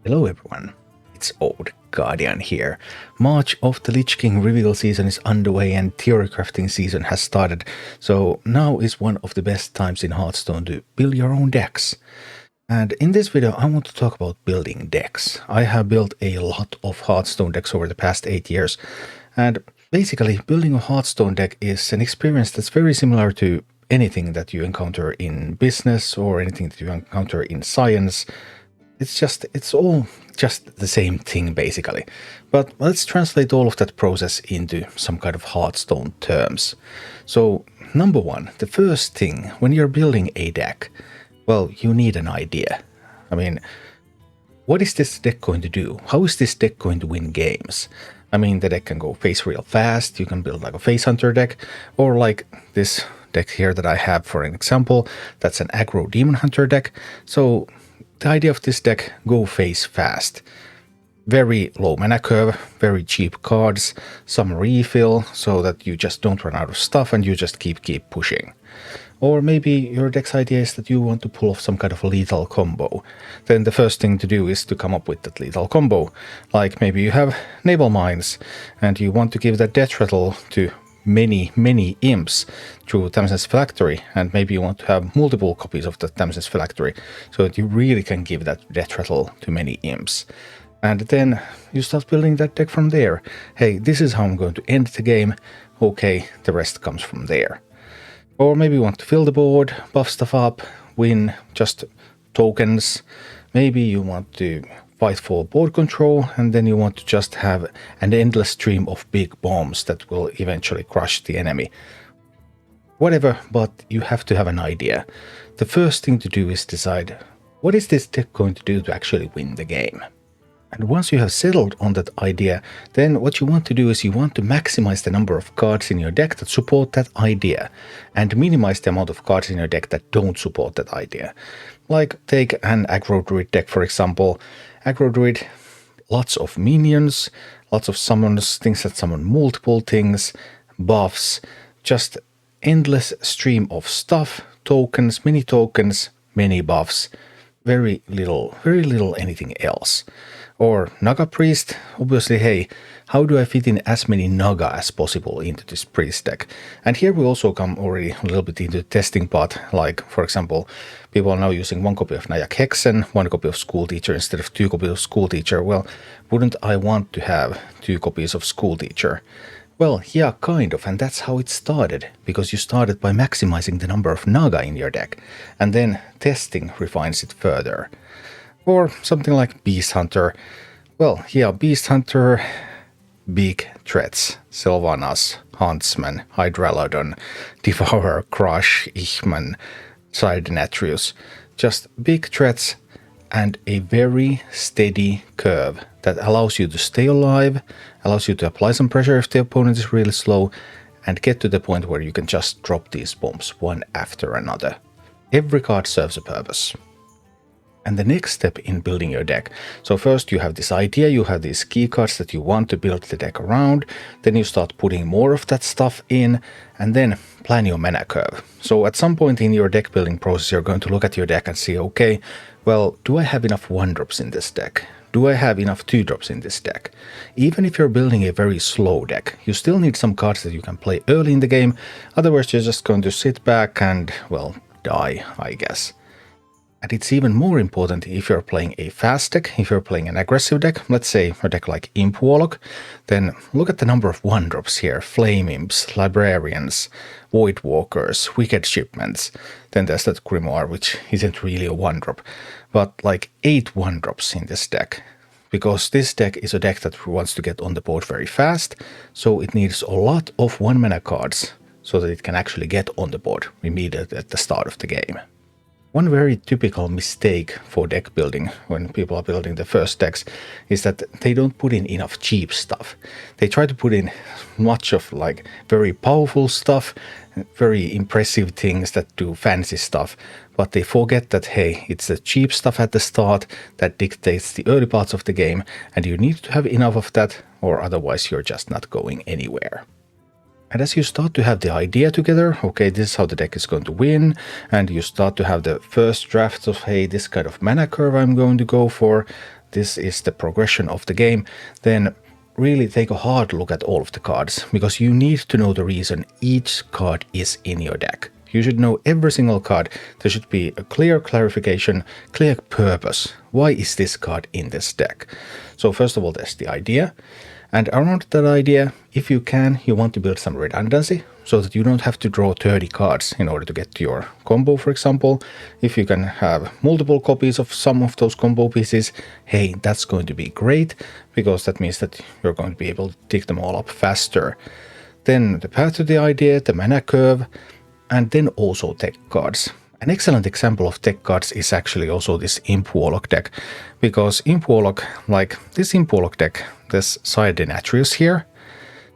Hello everyone, it's Old Guardian here. March of the Lich King reveal season is underway and theorycrafting season has started, so now is one of the best times in Hearthstone to build your own decks. And in this video I want to talk about building decks. I have built a lot of Hearthstone decks over the past 8 years, and basically building a Hearthstone deck is an experience that's very similar to anything that you encounter in business or anything that you encounter in science. It's all just the same thing basically. But let's translate all of that process into some kind of Hearthstone terms. So number one, the first thing when you're building a deck, well, you need an idea. I mean, what is this deck going to do? How is this deck going to win games? I mean, the deck can go face real fast, you can build like a face hunter deck, or like this deck here that I have for an example, that's an aggro demon hunter deck. So the idea of this deck, go face fast. Very low mana curve, very cheap cards, some refill so that you just don't run out of stuff and you just keep pushing. Or maybe your deck's idea is that you want to pull off some kind of lethal combo. Then the first thing to do is to come up with that lethal combo. Like maybe you have naval mines and you want to give that death rattle to many imps through Savjz phylactery, and maybe you want to have multiple copies of the Savjz phylactery so that you really can give that death rattle to many imps. And then you start building that deck from there. Hey, this is how I'm going to end the game. Okay, the rest comes from there. Or maybe you want to fill the board, buff stuff up, win just tokens. Maybe you want to fight for board control, and then you want to just have an endless stream of big bombs that will eventually crush the enemy. Whatever, but you have to have an idea. The first thing to do is decide, what is this deck going to do to actually win the game? And once you have settled on that idea, then what you want to do is you want to maximize the number of cards in your deck that support that idea, and minimize the amount of cards in your deck that don't support that idea. Like take an aggro druid deck for example. Aggro druid, lots of minions, lots of summons, things that summon multiple things, buffs, just endless stream of stuff, tokens, many buffs, very little anything else. Or Naga Priest, obviously, hey, how do I fit in as many Naga as possible into this Priest deck? And here we also come already a little bit into the testing part, like, for example, people are now using 1 copy of Nayak Hexen, 1 copy of School Teacher instead of 2 copies of School Teacher. Well, wouldn't I want to have 2 copies of School Teacher? Well, yeah, kind of, and that's how it started, because you started by maximizing the number of Naga in your deck, and then testing refines it further. Or something like Beast Hunter. Well, yeah, Beast Hunter, big threats. Sylvanas, Huntsman, Hydralodon, Devourer, Crush, Ichman, Nathria. Just big threats and a very steady curve that allows you to stay alive, allows you to apply some pressure if the opponent is really slow, and get to the point where you can just drop these bombs one after another. Every card serves a purpose. And the next step in building your deck. So first you have this idea, you have these key cards that you want to build the deck around, then you start putting more of that stuff in, and then plan your mana curve. So at some point in your deck building process, you're going to look at your deck and see, okay, well, do I have enough 1-drops in this deck? Do I have enough 2-drops in this deck? Even if you're building a very slow deck, you still need some cards that you can play early in the game, otherwise you're just going to sit back and, well, die, I guess. And it's even more important if you're playing a fast deck, if you're playing an aggressive deck, let's say a deck like Imp Warlock, then look at the number of 1-drops here, Flame Imps, Librarians, Void Walkers, Wicked Shipments. Then there's that Grimoire, which isn't really a 1-drop, but like 8 1-drops in this deck. Because this deck is a deck that wants to get on the board very fast, so it needs a lot of 1-mana cards so that it can actually get on the board immediately at the start of the game. One very typical mistake for deck building when people are building the first decks is that they don't put in enough cheap stuff. They try to put in much of like very powerful stuff, very impressive things that do fancy stuff, but they forget that, hey, it's the cheap stuff at the start that dictates the early parts of the game, and you need to have enough of that, or otherwise you're just not going anywhere. And as you start to have the idea together, okay, this is how the deck is going to win, and you start to have the first drafts of, hey, this kind of mana curve I'm going to go for, this is the progression of the game, then really take a hard look at all of the cards, because you need to know the reason each card is in your deck. You should know every single card. There should be a clear clarification, clear purpose. Why is this card in this deck? So first of all, there's the idea. And around that idea, if you can, you want to build some redundancy so that you don't have to draw 30 cards in order to get to your combo, for example. If you can have multiple copies of some of those combo pieces, hey, that's going to be great, because that means that you're going to be able to dig them all up faster. Then the path to the idea, the mana curve, and then also tech cards. An excellent example of tech cards is actually also this Imp Warlock deck, because Imp Warlock, like this Imp Warlock deck, this Castle Nathria here.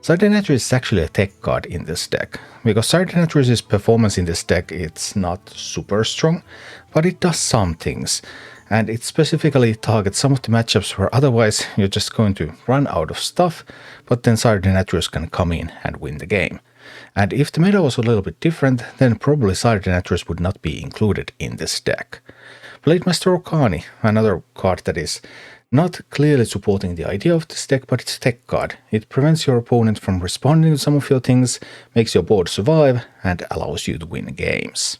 Castle Nathria is actually a tech card in this deck, because Castle Nathria's performance in this deck, it's not super strong, but it does some things. And it specifically targets some of the matchups where otherwise you're just going to run out of stuff, but then Castle Nathria can come in and win the game. And if the meta was a little bit different, then probably Castle Nathria would not be included in this deck. Blademaster Okani, another card that is not clearly supporting the idea of this deck, but it's a tech card. It prevents your opponent from responding to some of your things, makes your board survive, and allows you to win games.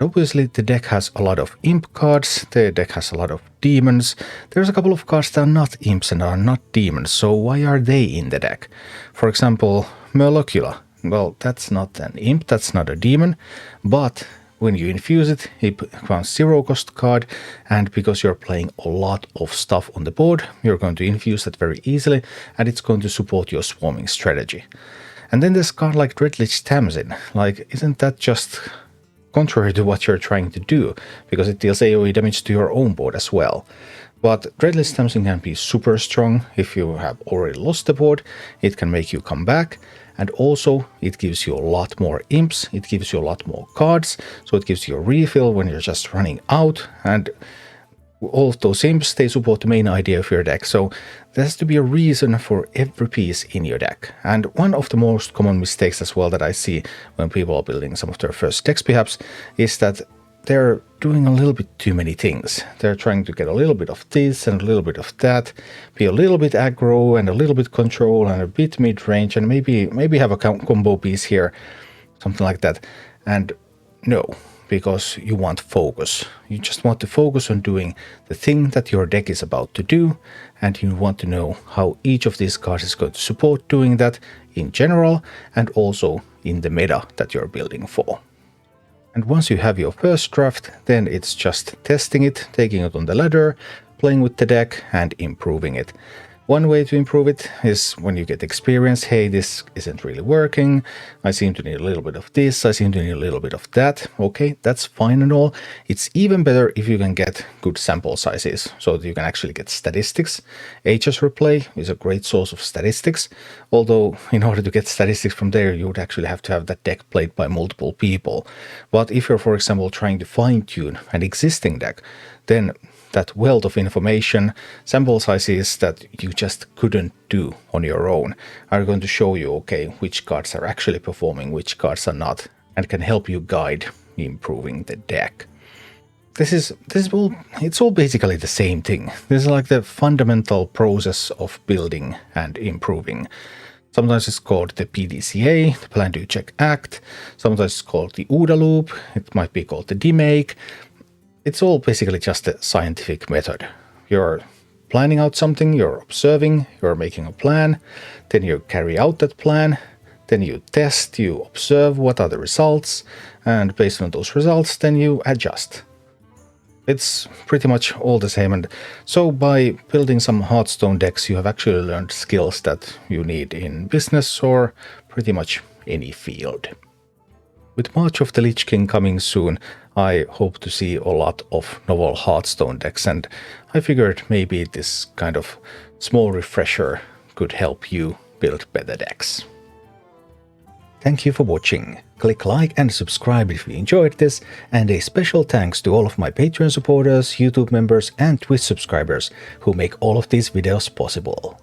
Obviously, the deck has a lot of imp cards, the deck has a lot of demons. There's a couple of cards that are not imps and are not demons, so why are they in the deck? For example, Merlocula. Well, that's not an imp, that's not a demon, but when you infuse it, it becomes 0-cost card, and because you're playing a lot of stuff on the board, you're going to infuse that very easily, and it's going to support your swarming strategy. And then there's a card like Dreadlich Tamsin. Like, isn't that just contrary to what you're trying to do, because it deals AoE damage to your own board as well? But Dreadlich Tamsin can be super strong if you have already lost the board. It can make you come back, and also it gives you a lot more imps, it gives you a lot more cards, so it gives you a refill when you're just running out, and all of those imps, they support the main idea of your deck, so there has to be a reason for every piece in your deck. And one of the most common mistakes as well that I see when people are building some of their first decks perhaps, is that they're doing a little bit too many things. They're trying to get a little bit of this and a little bit of that, be a little bit aggro and a little bit control and a bit mid-range, and maybe have a combo piece here, something like that. And no, because you want focus. You just want to focus on doing the thing that your deck is about to do, and you want to know how each of these cards is going to support doing that in general, and also in the meta that you're building for. And once you have your first draft, then it's just testing it, taking it on the ladder, playing with the deck and improving it. One way to improve it is when you get experience. Hey, this isn't really working. I seem to need a little bit of this. I seem to need a little bit of that. Okay, that's fine and all. It's even better if you can get good sample sizes so that you can actually get statistics. HS Replay is a great source of statistics. Although in order to get statistics from there, you would actually have to have that deck played by multiple people. But if you're, for example, trying to fine-tune an existing deck, then that wealth of information, sample sizes that you just couldn't do on your own, are going to show you, okay, which cards are actually performing, which cards are not, and can help you guide improving the deck. It's all basically the same thing. This is like the fundamental process of building and improving. Sometimes it's called the PDCA, the Plan, Do, Check, Act. Sometimes it's called the OODA loop. It might be called the demake. It's all basically just a scientific method. You're planning out something, you're observing, you're making a plan, then you carry out that plan, then you test, you observe what are the results, and based on those results, then you adjust. It's pretty much all the same, and so by building some Hearthstone decks, you have actually learned skills that you need in business or pretty much any field. With March of the Lich King coming soon, I hope to see a lot of novel Hearthstone decks, and I figured maybe this kind of small refresher could help you build better decks. Thank you for watching. Click like and subscribe if you enjoyed this, and a special thanks to all of my Patreon supporters, YouTube members and Twitch subscribers who make all of these videos possible.